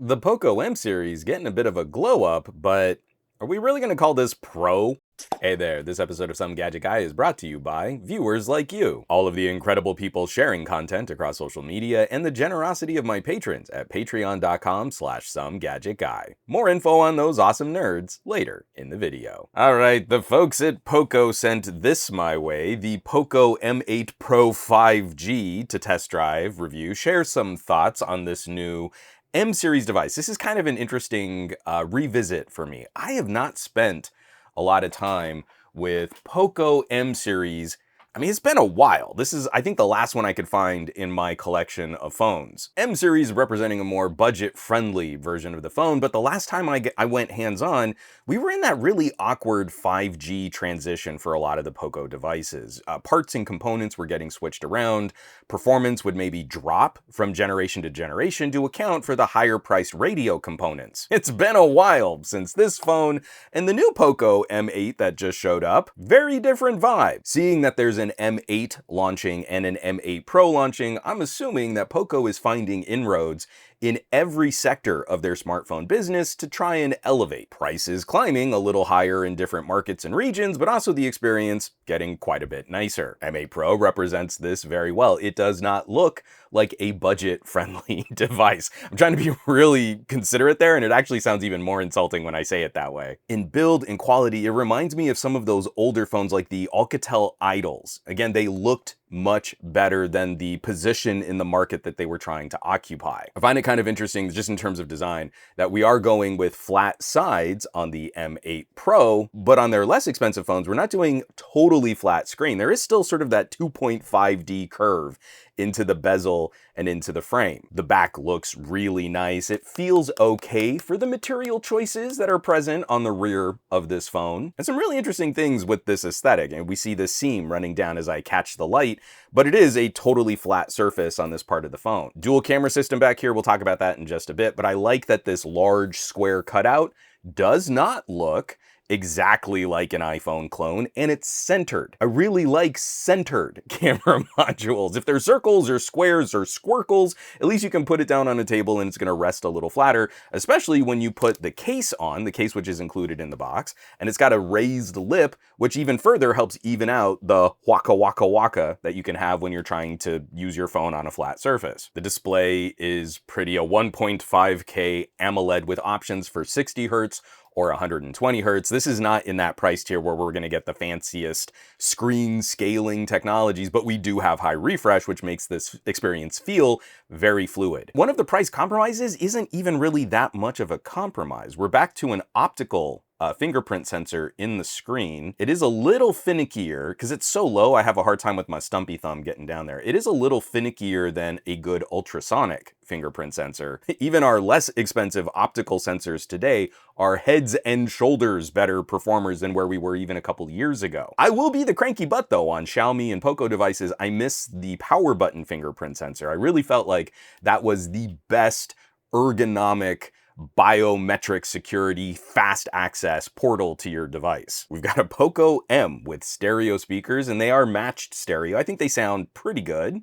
The Poco M series getting a bit of a glow up, but are we really going to call this Pro? Hey there, this episode of Some Gadget Guy is brought to you by viewers like you, all of the incredible people sharing content across social media, and the generosity of my patrons at patreon.com/SomeGadgetGuy. More info on those awesome nerds later in the video. Alright, the folks at Poco sent this my way, the Poco M8 Pro 5G to test drive, review, share some thoughts on this new M series device. This is kind of an interesting revisit for me. I have not spent a lot of time with Poco M series. I mean, it's been a while. This is, I think, the last one I could find in my collection of phones. M series representing a more budget-friendly version of the phone, but the last time I went hands-on, we were in that really awkward 5G transition for a lot of the Poco devices. Parts and components were getting switched around. Performance would maybe drop from generation to generation to account for the higher-priced radio components. It's been a while since this phone and the new Poco M8 that just showed up. Very different vibe. Seeing that there's an M8 launching and an M8 Pro launching, I'm assuming that Poco is finding inroads in every sector of their smartphone business to try and elevate. Prices climbing a little higher in different markets and regions, but also the experience getting quite a bit nicer. M8 Pro represents this very well. It does not look like a budget-friendly device. I'm trying to be really considerate there, and it actually sounds even more insulting when I say it that way. In build and quality, it reminds me of some of those older phones like the Alcatel Idols. Again, they looked much better than the position in the market that they were trying to occupy. I find it kind of interesting, just in terms of design, that we are going with flat sides on the M8 Pro, but on their less expensive phones, we're not doing totally flat screen. There is still sort of that 2.5D curve into the bezel and into the frame. The back looks really nice. It feels okay for the material choices that are present on the rear of this phone. And some really interesting things with this aesthetic. And we see the seam running down as I catch the light, but it is a totally flat surface on this part of the phone. Dual camera system back here, we'll talk about that in just a bit, but I like that this large square cutout does not look exactly like an iPhone clone, and it's centered. I really like centered camera modules. If they're circles or squares or squircles, at least you can put it down on a table and it's gonna rest a little flatter, especially when you put the case on, the case which is included in the box, and it's got a raised lip, which even further helps even out the waka waka waka that you can have when you're trying to use your phone on a flat surface. The display is pretty, a 1.5K AMOLED with options for 60 Hertz or 120 Hertz. This is not in that price tier where we're gonna get the fanciest screen scaling technologies, but we do have high refresh, which makes this experience feel very fluid. One of the price compromises isn't even really that much of a compromise. We're back to an optical fingerprint sensor in the screen. It is a little finickier, because it's so low, I have a hard time with my stumpy thumb getting down there. It is a little finickier than a good ultrasonic fingerprint sensor. Even our less expensive optical sensors today are heads and shoulders better performers than where we were even a couple years ago. I will be the cranky butt though on Xiaomi and Poco devices. I miss the power button fingerprint sensor. I really felt like that was the best ergonomic biometric security, fast access portal to your device. We've got a Poco M with stereo speakers, and they are matched stereo. I think they sound pretty good.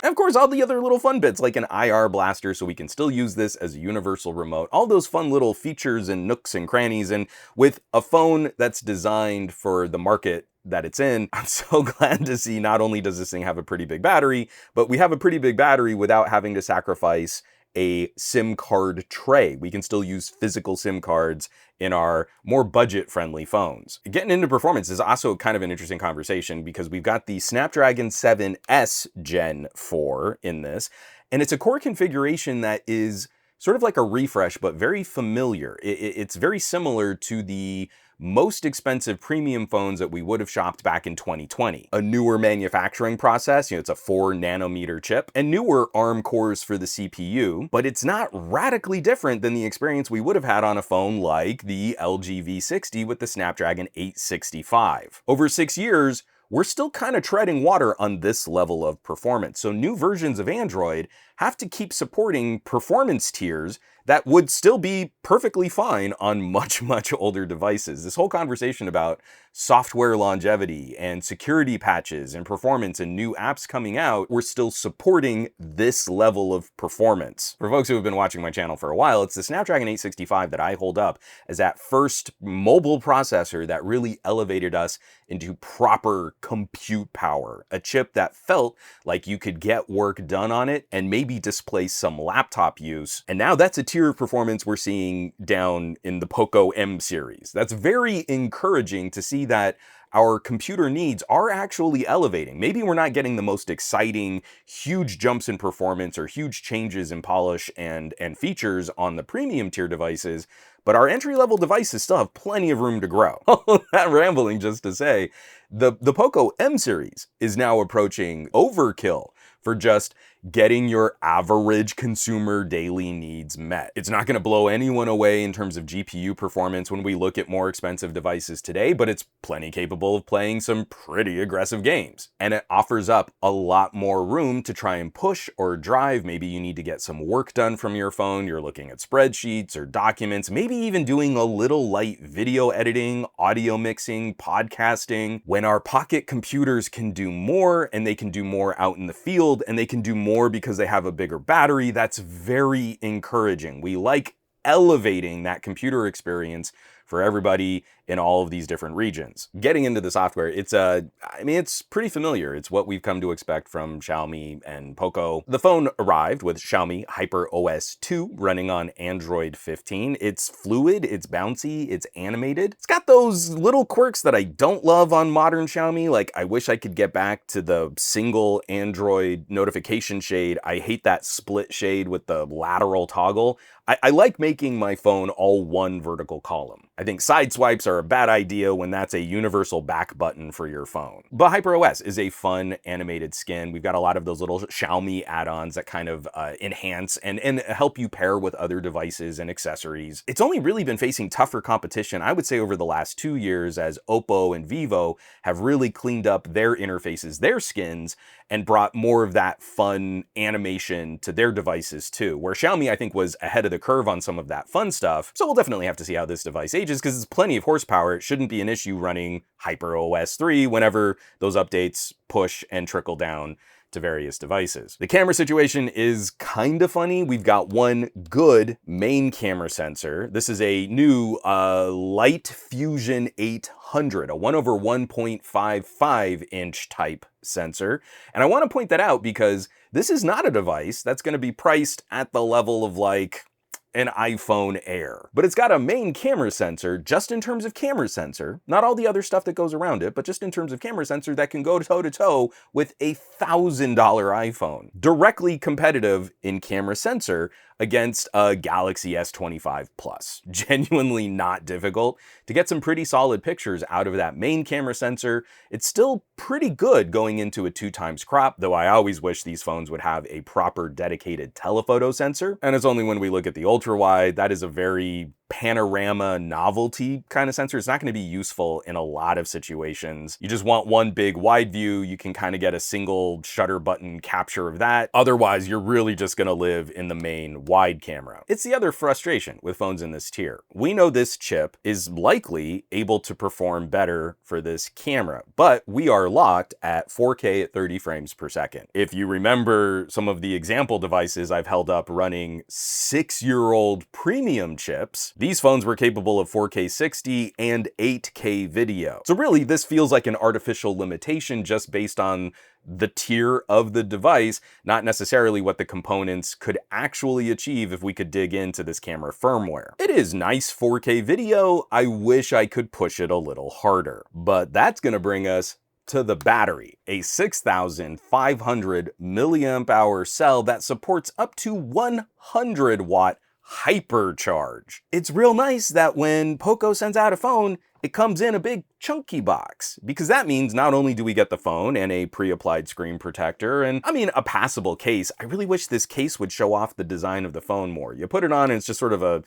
And of course, all the other little fun bits like an IR blaster so we can still use this as a universal remote. All those fun little features and nooks and crannies. And with a phone that's designed for the market that it's in, I'm so glad to see not only does this thing have a pretty big battery, but we have a pretty big battery without having to sacrifice a SIM card tray. We can still use physical SIM cards in our more budget-friendly phones. Getting into performance is also kind of an interesting conversation because we've got the Snapdragon 7S Gen 4 in this, and it's a core configuration that is sort of like a refresh, but very familiar. It's very similar to the most expensive premium phones that we would have shopped back in 2020. A newer manufacturing process, it's a 4 nanometer chip, and newer ARM cores for the CPU, but it's not radically different than the experience we would have had on a phone like the LG V60 with the Snapdragon 865. Over 6 years, we're still kind of treading water on this level of performance. So new versions of Android have to keep supporting performance tiers that would still be perfectly fine on much, much older devices. This whole conversation about software longevity and security patches and performance and new apps coming out, we're still supporting this level of performance. For folks who have been watching my channel for a while, it's the Snapdragon 865 that I hold up as that first mobile processor that really elevated us into proper compute power. A chip that felt like you could get work done on it and maybe displace some laptop use. And now that's a tier of performance we're seeing down in the Poco M series. That's very encouraging to see that our computer needs are actually elevating. Maybe we're not getting the most exciting, huge jumps in performance or huge changes in polish and features on the premium tier devices, but our entry-level devices still have plenty of room to grow. That rambling just to say, the Poco M series is now approaching overkill for just getting your average consumer daily needs met. It's not going to blow anyone away in terms of GPU performance when we look at more expensive devices today, but it's plenty capable of playing some pretty aggressive games. And it offers up a lot more room to try and push or drive. Maybe you need to get some work done from your phone. You're looking at spreadsheets or documents, maybe even doing a little light video editing, audio mixing, podcasting. When our pocket computers can do more, and they can do more out in the field, and they can do more because they have a bigger battery, that's very encouraging. We like elevating that computer experience for everybody in all of these different regions. Getting into the software, it's pretty familiar. It's what we've come to expect from Xiaomi and Poco. The phone arrived with Xiaomi HyperOS 2 running on Android 15. It's fluid, it's bouncy, it's animated. It's got those little quirks that I don't love on modern Xiaomi. Like, I wish I could get back to the single Android notification shade. I hate that split shade with the lateral toggle. I like making my phone all one vertical column. I think side swipes are a bad idea when that's a universal back button for your phone. But HyperOS is a fun animated skin. We've got a lot of those little Xiaomi add-ons that kind of enhance and help you pair with other devices and accessories. It's only really been facing tougher competition, I would say, over the last 2 years as Oppo and Vivo have really cleaned up their interfaces, their skins, and brought more of that fun animation to their devices too, where Xiaomi, I think, was ahead of the curve on some of that fun stuff. So we'll definitely have to see how this device ages, because it's plenty of horsepower. It shouldn't be an issue running HyperOS 3 whenever those updates push and trickle down to various devices. The camera situation is kind of funny. We've got one good main camera sensor. This is a new Light Fusion 800, a 1/1.55 inch type sensor. And I want to point that out because this is not a device that's going to be priced at the level of like an iPhone Air. But it's got a main camera sensor, just in terms of camera sensor, not all the other stuff that goes around it, but just in terms of camera sensor that can go toe-to-toe with a $1,000 iPhone. Directly competitive in camera sensor against a Galaxy S25 Plus. Genuinely not difficult to get some pretty solid pictures out of that main camera sensor. It's still pretty good going into a 2x crop, though I always wish these phones would have a proper dedicated telephoto sensor. And it's only when we look at the ultra wide, that is a very panorama novelty kind of sensor. It's not going to be useful in a lot of situations. You just want one big wide view. You can kind of get a single shutter button capture of that. Otherwise, you're really just going to live in the main wide camera. It's the other frustration with phones in this tier. We know this chip is likely able to perform better for this camera, but we are locked at 4K at 30 frames per second. If you remember some of the example devices I've held up running 6-year-old premium chips, these phones were capable of 4K 60 and 8K video. So really, this feels like an artificial limitation just based on the tier of the device, not necessarily what the components could actually achieve if we could dig into this camera firmware. It is nice 4K video. I wish I could push it a little harder, but that's gonna bring us to the battery, a 6,500 milliamp hour cell that supports up to 100 watt hypercharge. It's real nice that when Poco sends out a phone, it comes in a big chunky box, because that means not only do we get the phone and a pre-applied screen protector and, I mean, a passable case. I really wish this case would show off the design of the phone more. You put it on and it's just sort of a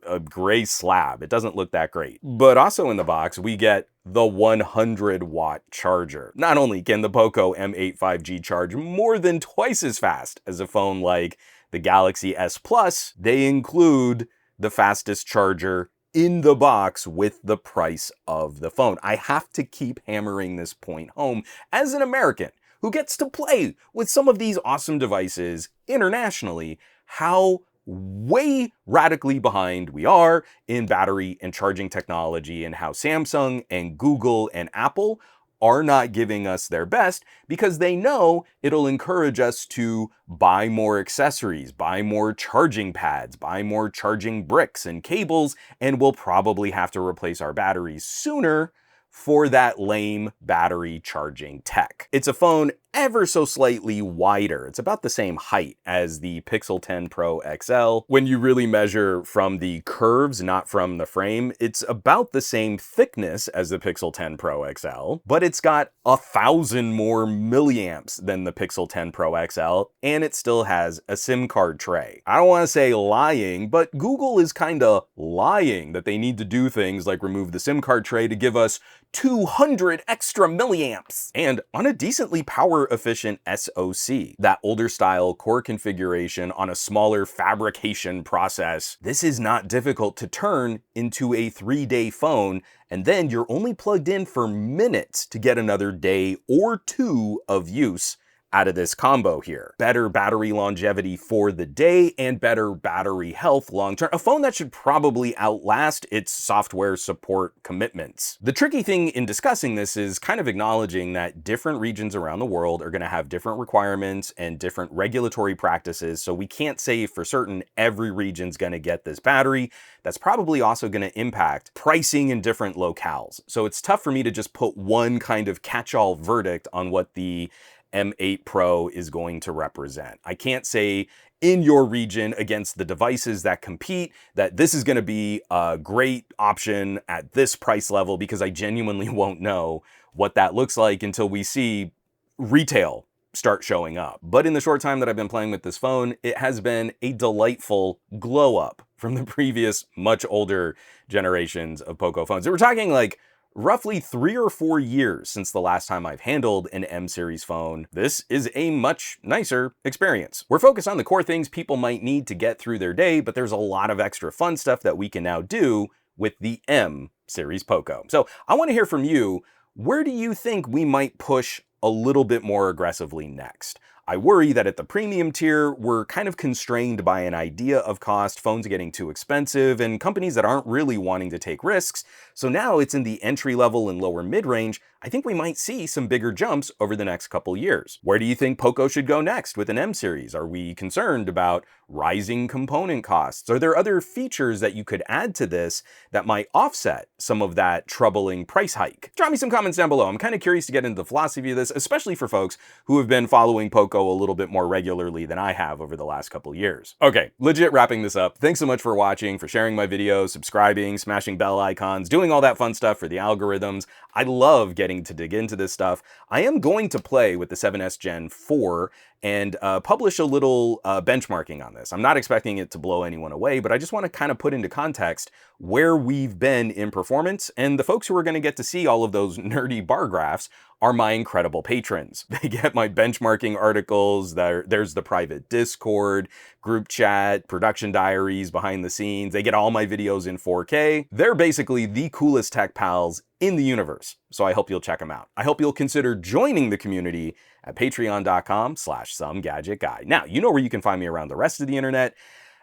a gray slab. It doesn't look that great. But also in the box, we get the 100-watt charger. Not only can the Poco M8 5G charge more than twice as fast as a phone like the Galaxy S Plus, they include the fastest charger in the box with the price of the phone. I have to keep hammering this point home as an American who gets to play with some of these awesome devices internationally, how way radically behind we are in battery and charging technology, and how Samsung and Google and Apple are not giving us their best because they know it'll encourage us to buy more accessories, buy more charging pads, buy more charging bricks and cables, and we'll probably have to replace our batteries sooner for that lame battery charging tech. It's a phone ever so slightly wider. It's about the same height as the Pixel 10 Pro XL. When you really measure from the curves, not from the frame, it's about the same thickness as the Pixel 10 Pro XL, but it's got 1,000 more milliamps than the Pixel 10 Pro XL, and it still has a SIM card tray. I don't want to say lying, but Google is kind of lying that they need to do things like remove the SIM card tray to give us 200 extra milliamps, and on a decently power efficient SoC. That older style core configuration on a smaller fabrication process. This is not difficult to turn into a 3-day phone, and then you're only plugged in for minutes to get another day or 2 of use out of this combo here. Better battery longevity for the day and better battery health long term. A phone that should probably outlast its software support commitments. The tricky thing in discussing this is kind of acknowledging that different regions around the world are gonna have different requirements and different regulatory practices, so we can't say for certain every region's gonna get this battery. That's probably also gonna impact pricing in different locales. So it's tough for me to just put one kind of catch-all verdict on what the M8 Pro is going to represent. I can't say in your region against the devices that compete that this is going to be a great option at this price level, because I genuinely won't know what that looks like until we see retail start showing up. But in the short time that I've been playing with this phone, it has been a delightful glow up from the previous much older generations of Poco phones. We're talking like roughly 3 or 4 years since the last time I've handled an M series phone. This is a much nicer experience. We're focused on the core things people might need to get through their day, but there's a lot of extra fun stuff that we can now do with the M series Poco. So I want to hear from you. Where do you think we might push a little bit more aggressively next? I worry that at the premium tier, we're kind of constrained by an idea of cost, phones getting too expensive, and companies that aren't really wanting to take risks. So now it's in the entry level and lower mid-range. I think we might see some bigger jumps over the next couple years. Where do you think Poco should go next with an M series? Are we concerned about rising component costs? Are there other features that you could add to this that might offset some of that troubling price hike? Drop me some comments down below. I'm kind of curious to get into the philosophy of this, especially for folks who have been following Poco a little bit more regularly than I have over the last couple years. Okay, legit wrapping this up. Thanks so much for watching, for sharing my videos, subscribing, smashing bell icons, doing all that fun stuff for the algorithms. I love getting to dig into this stuff. I am going to play with the 7S Gen 4 and publish a little benchmarking on this. I'm not expecting it to blow anyone away, but I just want to kind of put into context where we've been in performance, and the folks who are going to get to see all of those nerdy bar graphs are my incredible patrons. They get my benchmarking articles, there's the private Discord, group chat, production diaries, behind the scenes. They get all my videos in 4K. They're basically the coolest tech pals in the universe, so I hope you'll check them out. I hope you'll consider joining the community at patreon.com/SomeGadgetGuy. Now, you know where you can find me around the rest of the internet,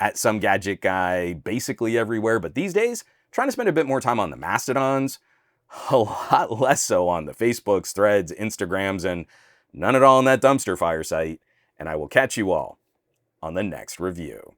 at SomeGadgetGuy, basically everywhere, but these days, trying to spend a bit more time on the Mastodons, a lot less so on the Facebooks, Threads, Instagrams, and none at all on that dumpster fire site, and I will catch you all on the next review.